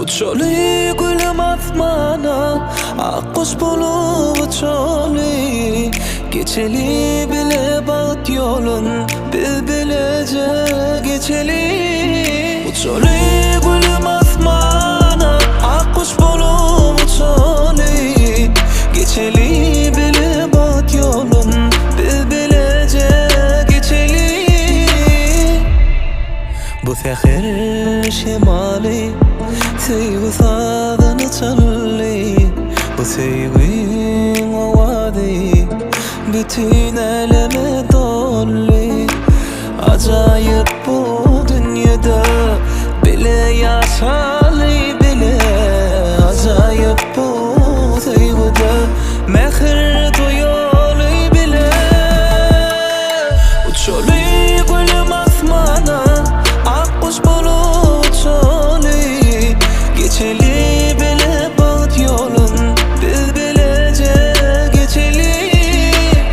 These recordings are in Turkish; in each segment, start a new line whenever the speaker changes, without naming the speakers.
Uçoli gülüm asmana akkuş bulup uçoli geçeli bile bağıt yolun biz bilece geçeli Uçoli gülüm asmana akkuş bulup uçoli geçeli bile bağıt yolun biz bilece geçeli Bu sehir şemali Sevgi sağdığını çalli Bu sevgin o vadi Bütün eleme dolli Acayip bu dünyada Bile yaşali bile Acayip bu sevgide Mehir duyoli bile Uçoli gülüm asmana Akkuş bulup uçoli Geçeli bile bağıt yolun biz bilece geçeli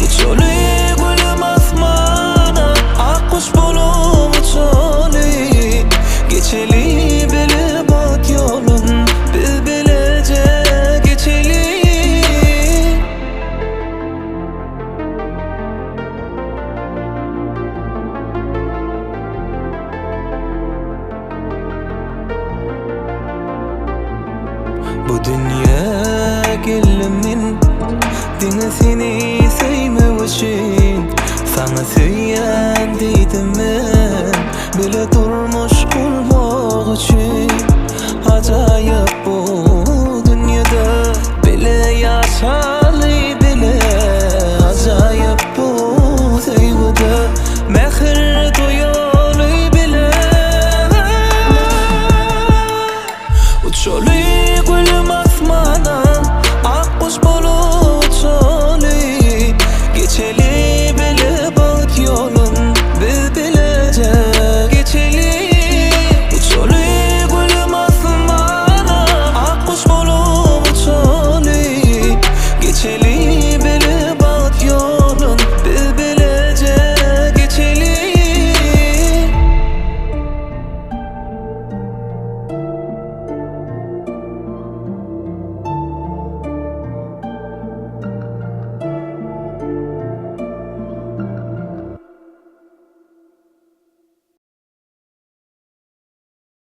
Uçoli gülüm asmana akkuş bulup uçoli Geçeli bile bağıt yolun biz bilece geçeli Bu dünya gelimin Dine seni sevmemişim Sana söyleyen dedim ben Bile durmuş kurmak için Acayip bu dünyada Bile yaşalı bile Acayip bu sevgide Mehir duyulu bile Uçoli